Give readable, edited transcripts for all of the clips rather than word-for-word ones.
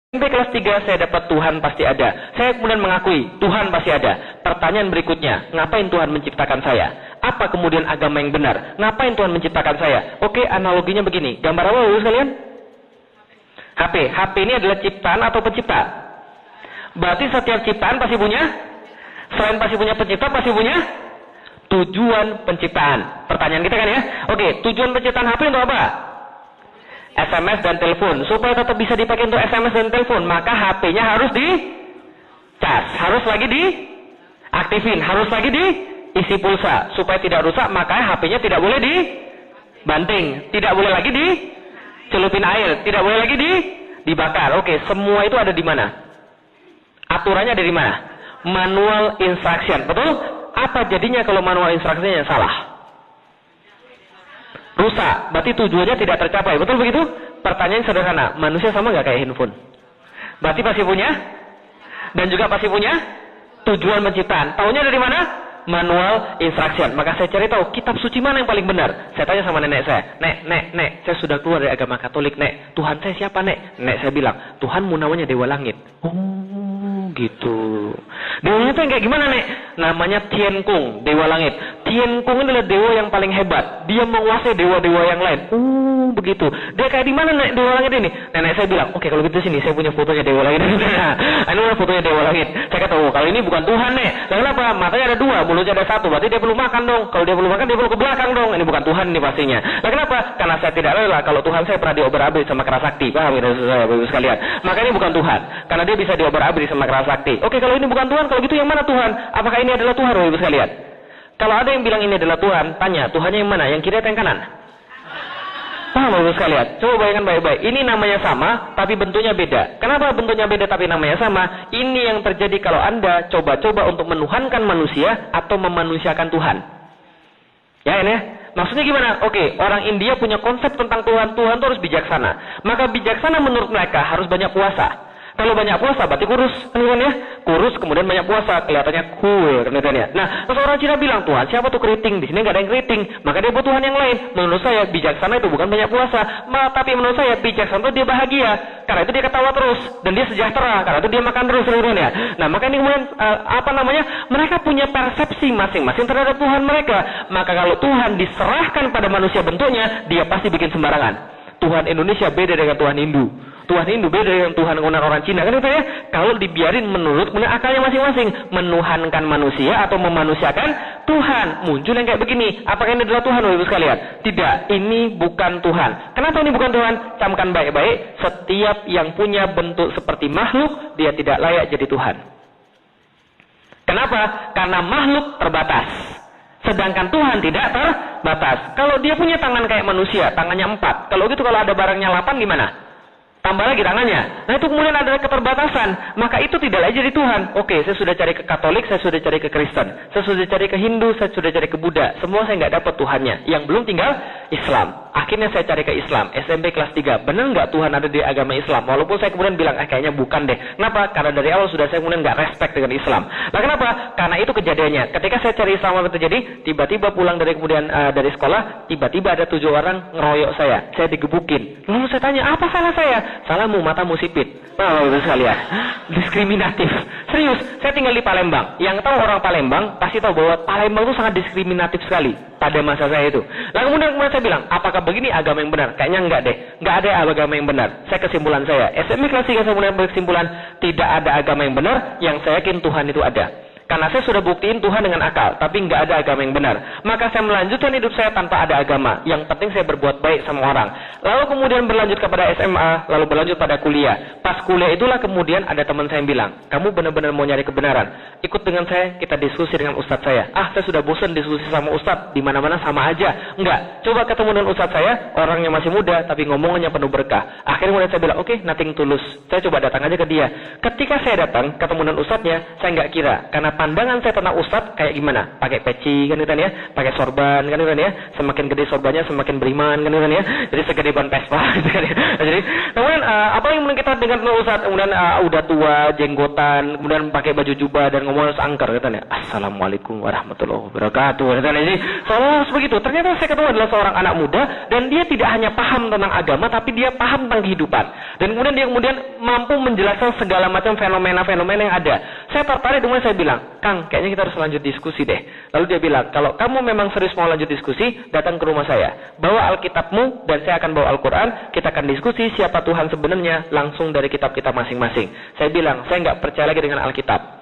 SMP kelas 3 saya dapat Tuhan pasti ada. Saya kemudian mengakui Tuhan pasti ada. Pertanyaan berikutnya, ngapain Tuhan menciptakan saya? Apa kemudian agama yang benar? Ngapain Tuhan menciptakan saya? Oke, analoginya begini. Gambar apa Bapak sekalian? HP. HP ini adalah ciptaan atau pencipta? Berarti setiap ciptaan pasti punya, selain pasti punya pencipta, pasti punya tujuan penciptaan. Pertanyaan kita kan ya? Oke, tujuan penciptaan HP untuk apa? SMS dan telepon. Supaya tetap bisa dipakai untuk SMS dan telepon, maka HP-nya harus dicas, harus lagi diaktifin, harus lagi diisi pulsa. Supaya tidak rusak, maka HP-nya tidak boleh dibanting, tidak boleh lagi dicelupin air, tidak boleh lagi dibakar. Oke, semua itu ada di mana? Aturannya ada di mana? Manual instruction. Betul? Apa jadinya kalau manual instruction-nya salah? Rusak, berarti tujuannya tidak tercapai. Betul begitu? Pertanyaan sederhana, manusia sama nggak kayak handphone? Berarti pasti punya, dan juga pasti punya tujuan penciptaan. Taunya dari mana? Manual instruction. Maka saya cari tahu kitab suci mana yang paling benar. Saya tanya sama nenek saya, nek, saya sudah keluar dari agama Katolik, nek. Tuhan saya siapa, nek? Nek saya bilang, Tuhanmu namanya Dewa Langit. Oh, gitu. Dewa Langit yang kayak gimana, nek? Namanya Tian Kung, Dewa Langit. Tian Kung adalah dewa yang paling hebat. Dia menguasai dewa-dewa yang lain. Begitu. Dia kayak di mana, nek, Dewa Langit ini? Nenek saya bilang, oke, kalau gitu sini saya punya fotonya Dewa Langit. Ini fotonya Dewa Langit. Saya kata, oh, kalau ini bukan Tuhan, nek. Lalu kenapa? Matanya ada dua, mulutnya ada satu. Berarti dia perlu makan dong. Kalau dia perlu makan, dia perlu ke belakang dong. Ini bukan Tuhan ini pastinya. Lalu kenapa? Karena saya tidak rela kalau Tuhan saya pernah diobar-abrik sama kera sakti. Paham ya, saya, Bapak sekalian? Maka ini bukan Tuhan. Karena dia bisa diobar-abrik sama kera sakti. Oke, kalau ini bukan Tuhan, kalau gitu yang mana Tuhan? Apakah ini adalah Tuhan, Bapak sekalian? Kalau ada yang bilang ini adalah Tuhan, tanya, Tuhannya yang mana? Yang kiri atau yang kanan? Paham Bapak sekalian? Coba bayangkan baik-baik. Ini namanya sama, tapi bentuknya beda. Kenapa bentuknya beda tapi namanya sama? Ini yang terjadi kalau Anda coba-coba untuk menuhankan manusia atau memanusiakan Tuhan. Ya ini ya? Maksudnya gimana? Oke, orang India punya konsep tentang Tuhan. Tuhan itu harus bijaksana. Maka bijaksana menurut mereka harus banyak puasa. Kalau banyak puasa berarti kurus, kan ya? Kurus kemudian banyak puasa, kelihatannya cool, kan ya? Nah, terus orang Cina bilang, Tuhan siapa tuh keriting? Di sini nggak ada yang keriting, maka dia buat Tuhan yang lain. Menurut saya bijaksana itu bukan banyak puasa, tapi menurut saya bijaksana itu dia bahagia, karena itu dia ketawa terus dan dia sejahtera, karena itu dia makan terus, kan ya? Nah, maka ini kemudian mereka punya persepsi masing-masing terhadap Tuhan mereka. Maka kalau Tuhan diserahkan pada manusia bentuknya, dia pasti bikin sembarangan. Tuhan Indonesia beda dengan Tuhan Hindu. Tuhan Hindu beda dengan Tuhan orang Cina, kan itu ya? Kalau dibiarin menurut akalnya masing-masing, menuhankan manusia atau memanusiakan Tuhan, muncul yang kayak begini. Apakah ini adalah Tuhan, Bapak sekalian? Tidak, ini bukan Tuhan. Kenapa ini bukan Tuhan? Camkan baik-baik, setiap yang punya bentuk seperti makhluk, dia tidak layak jadi Tuhan. Kenapa? Karena makhluk terbatas. Sedangkan Tuhan tidak terbatas. Kalau dia punya tangan kayak manusia, tangannya 4. Kalau gitu kalau ada barangnya 8 gimana? Tambah lagi tangannya. Nah itu kemudian ada keterbatasan. Maka itu tidak lagi jadi Tuhan. Oke, saya sudah cari ke Katolik, saya sudah cari ke Kristen. Saya sudah cari ke Hindu, saya sudah cari ke Buddha. Semua saya nggak dapat Tuhannya. Yang belum tinggal Islam. Akhirnya saya cari ke Islam. SMP kelas 3. Benar nggak Tuhan ada di agama Islam? Walaupun saya kemudian bilang, kayaknya bukan deh. Kenapa? Karena dari awal sudah saya kemudian nggak respect dengan Islam. Nah kenapa? Karena itu kejadiannya. Ketika saya cari Islam apa terjadi? Tiba-tiba pulang dari dari sekolah, tiba-tiba ada 7 orang ngeroyok saya. Saya digebukin. Lalu saya tanya, apa salah saya? Salahmu, matamu sipit. Nah, itu sekalian. Diskriminatif. Serius, saya tinggal di Palembang. Yang tahu orang Palembang pasti tahu bahwa Palembang itu sangat diskriminatif sekali pada masa saya itu. Lalu kemudian saya bilang, apakah begini agama yang benar? Kayaknya enggak deh. Enggak ada agama yang benar. Saya kesimpulan saya. SMP kelas 3 saya mulai berkesimpulan tidak ada agama yang benar. Yang saya yakin Tuhan itu ada. Karena saya sudah buktiin Tuhan dengan akal, tapi nggak ada agama yang benar. Maka saya melanjutkan hidup saya tanpa ada agama. Yang penting saya berbuat baik sama orang. Lalu kemudian berlanjut kepada SMA, lalu berlanjut pada kuliah. Pas kuliah itulah kemudian ada teman saya yang bilang, kamu benar-benar mau nyari kebenaran? Ikut dengan saya, kita diskusi dengan ustadz saya. Saya sudah bosan diskusi sama ustadz, di mana-mana sama aja. Enggak, coba ketemu dengan ustadz saya, orangnya masih muda, tapi ngomongannya penuh berkah. Akhirnya kemudian saya bilang, oke, nothing tulus. Saya coba datang aja ke dia. Ketika saya datang, ketemu dengan ustadznya, saya nggak kira, karena pandangan saya tentang ustadz kayak gimana? Pakai peci kan gitu kan ya, pakai sorban kan gitu kan ya. Semakin gede sorbannya semakin beriman kan gitu kan ya. Jadi segede ban Vespa gitu kan ya. Jadi kemudian apa yang kita dengar tentang ustadz? Kemudian udah tua, jenggotan, kemudian pakai baju jubah dan ngomong angker gitu kan ya. Assalamualaikum warahmatullahi wabarakatuh gitu kan ya. Jadi seolah begitu. Ternyata saya ketemu adalah seorang anak muda dan dia tidak hanya paham tentang agama tapi dia paham tentang kehidupan. Dan kemudian dia mampu menjelaskan segala macam fenomena-fenomena yang ada. Saya tertarik dengan saya bilang, Kang, kayaknya kita harus lanjut diskusi deh. Lalu dia bilang, kalau kamu memang serius mau lanjut diskusi, datang ke rumah saya. Bawa Alkitabmu dan saya akan bawa Al-Quran. Kita akan diskusi siapa Tuhan sebenarnya langsung dari kitab kita masing-masing. Saya bilang, saya nggak percaya lagi dengan Alkitab.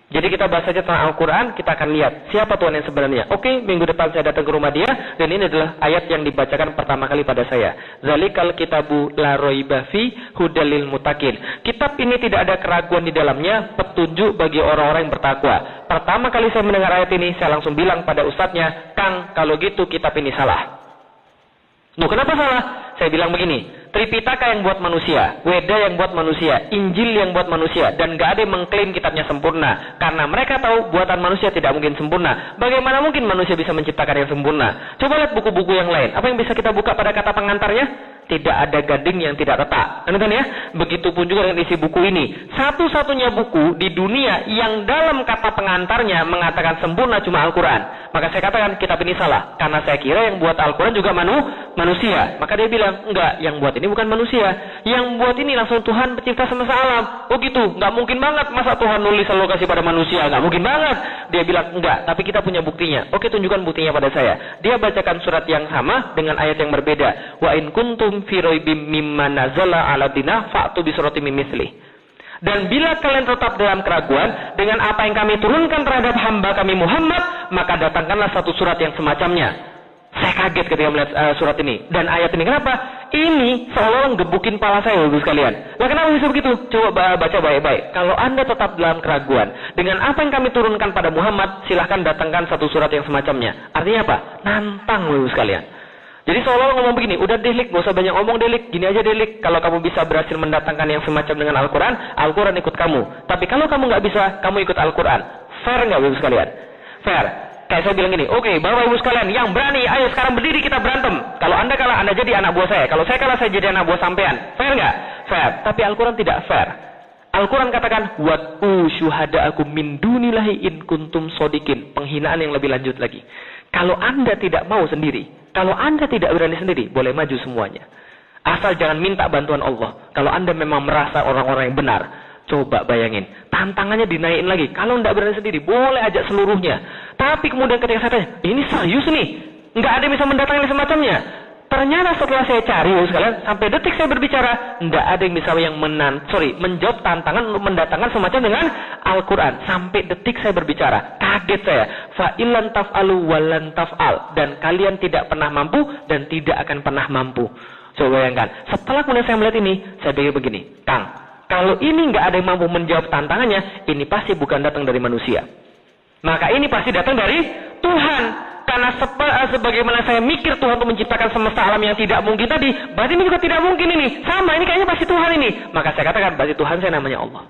Jadi kita bahas saja tentang Al-Quran, kita akan lihat siapa Tuhan yang sebenarnya. Oke, minggu depan saya datang ke rumah dia, dan ini adalah ayat yang dibacakan pertama kali pada saya. Zalikal kitabu la raiba fi hudalil mutakin. Kitab ini tidak ada keraguan di dalamnya, petunjuk bagi orang-orang yang bertakwa. Pertama kali saya mendengar ayat ini, saya langsung bilang pada ustadznya, Kang, kalau gitu kitab ini salah. Loh, kenapa salah? Saya bilang begini, Tripitaka yang buat manusia, Weda yang buat manusia, Injil yang buat manusia, dan gak ada yang mengklaim kitabnya sempurna. Karena mereka tahu buatan manusia tidak mungkin sempurna. Bagaimana mungkin manusia bisa menciptakan yang sempurna? Coba lihat buku-buku yang lain. Apa yang bisa kita buka pada kata pengantarnya? Tidak ada gading yang tidak retak. Kan ya? Begitupun juga dengan isi buku ini. Satu-satunya buku di dunia yang dalam kata pengantarnya mengatakan sempurna cuma Al-Quran. Maka saya katakan kitab ini salah. Karena saya kira yang buat Al-Quran juga manusia. Maka dia bilang, enggak, yang buat ini bukan manusia. Yang buat ini langsung Tuhan pencipta semesta alam. Oh gitu, enggak mungkin banget. Masa Tuhan nulis lalu kasih pada manusia? Enggak mungkin banget. Dia bilang, enggak, tapi kita punya buktinya. Oke, tunjukkan buktinya pada saya. Dia bacakan surat yang sama dengan ayat yang berbeda. Wa in kuntum fi raibim mimma nazala ala dina fa'tu bi suratin min mithlih. Dan bila kalian tetap dalam keraguan dengan apa yang kami turunkan terhadap hamba kami Muhammad, maka datangkanlah satu surat yang semacamnya. Saya kaget ketika melihat surat ini dan ayat ini. Kenapa? Ini seolah-olah gebukin kepala saya, Bapak sekalian. Nah, kenapa bisa begitu? Coba baca baik-baik. Kalau Anda tetap dalam keraguan dengan apa yang kami turunkan pada Muhammad, silahkan datangkan satu surat yang semacamnya. Artinya apa? Nantang, Bapak sekalian. Jadi seolah-olah ngomong begini, udah Delik, gak usah banyak ngomong Delik, gini aja Delik, kalau kamu bisa berhasil mendatangkan yang semacam dengan Al-Quran, Al-Quran ikut kamu. Tapi kalau kamu nggak bisa, kamu ikut Al-Quran. Fair nggak, Bapak sekalian? Fair. Kayak saya bilang gini, oke, Bapak Ibu sekalian, yang berani, ayo sekarang berdiri kita berantem. Kalau Anda kalah, Anda jadi anak buah saya. Kalau saya kalah, saya jadi anak buah sampean. Fair nggak? Fair. Tapi Al-Quran tidak fair. Al-Quran katakan, Wad'u syuhada'akum min dunillahi in kuntum sodikin. Penghinaan yang lebih lanjut lagi. Kalau Anda tidak mau sendiri, kalau Anda tidak berani sendiri, boleh maju semuanya. Asal jangan minta bantuan Allah. Kalau Anda memang merasa orang-orang yang benar, coba bayangin. Tantangannya dinaikin lagi. Kalau tidak berani sendiri, boleh ajak seluruhnya. Tapi kemudian ketika saya tanya, ini serius nih. Nggak ada yang bisa mendatangkan semacamnya. Ternyata setelah saya cari, sekalian, sampai detik saya berbicara, tidak ada yang bisa menjawab tantangan untuk mendatangkan semacam dengan Al-Quran. Sampai detik saya berbicara, kaget saya. Fa'ilan taf'alu walan taf'al. Dan kalian tidak pernah mampu dan tidak akan pernah mampu. Coba bayangkan. Setelah kemudian saya melihat ini, saya pikir begini, Kang, kalau ini nggak ada yang mampu menjawab tantangannya, ini pasti bukan datang dari manusia. Maka ini pasti datang dari Tuhan. Karena sebagaimana saya mikir Tuhan untuk menciptakan semesta alam yang tidak mungkin tadi, berarti ini juga tidak mungkin ini. Sama, ini kayaknya pasti Tuhan ini. Maka saya katakan, berarti Tuhan saya namanya Allah.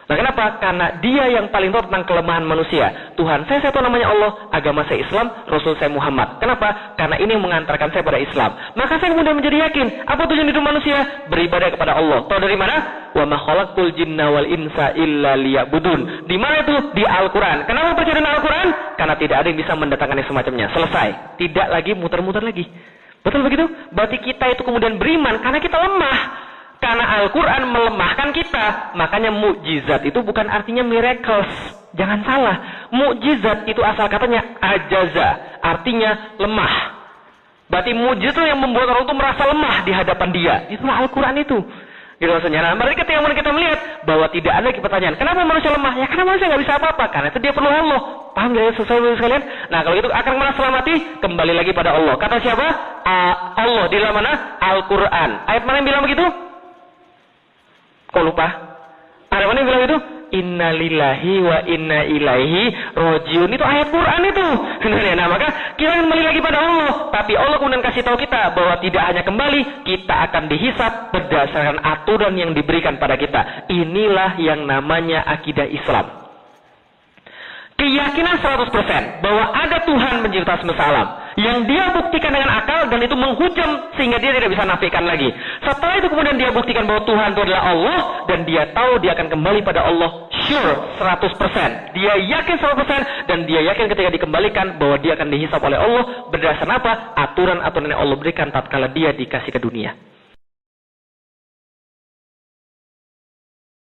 Nah, kenapa? Karena dia yang paling tahu tentang kelemahan manusia. Tuhan saya tahu namanya Allah, agama saya Islam, Rasul saya Muhammad. Kenapa? Karena ini yang mengantarkan saya pada Islam. Maka saya kemudian menjadi yakin, apa tujuan hidup manusia? Beribadah kepada Allah. Tahu dari mana? Wa ma khalaqtul jinna wal insa illa liya'budun. Di mana itu? Di Al-Quran. Kenapa percaya dengan Al-Quran? Karena tidak ada yang bisa mendatangkan yang semacamnya. Selesai. Tidak lagi muter-muter lagi. Betul begitu? Berarti kita itu kemudian beriman karena kita lemah. Karena Al-Quran melemahkan kita. Makanya mukjizat itu bukan artinya miracles. Jangan salah. Mukjizat itu asal katanya ajaza. Artinya lemah. Berarti mukjizat itu yang membuat orang itu merasa lemah di hadapan dia. Itulah Al-Quran itu. Gitu maksudnya. Nah, berarti ketika kita melihat bahwa tidak ada lagi pertanyaan. Kenapa manusia lemah? Ya karena manusia nggak bisa apa-apa. Karena itu dia perlu Allah. Paham gak ya sesuai sekalian? Nah, kalau itu akan mana selamati? Kembali lagi pada Allah. Kata siapa? Allah. Di dalam mana? Al-Quran. Ayat mana yang bilang begitu? Kok lupa? Ada mana yang bilang itu? Inna lillahi wa inna ilaihi rojiun. Itu ayat Quran itu. Nah, maka kita kembali lagi pada Allah. Tapi Allah kemudian kasih tahu kita bahwa tidak hanya kembali, kita akan dihisab berdasarkan aturan yang diberikan pada kita. Inilah yang namanya akidah Islam. keyakinan 100% bahwa ada Tuhan pencipta semesta alam yang dia buktikan dengan akal dan itu menghujam sehingga dia tidak bisa nafikan lagi. Setelah itu kemudian dia buktikan bahwa Tuhan itu adalah Allah dan dia tahu dia akan kembali pada Allah, sure 100%. Dia yakin 100% dan dia yakin ketika dikembalikan bahwa dia akan dihisab oleh Allah berdasarkan apa? Aturan-aturan yang Allah berikan tatkala dia dikasih ke dunia.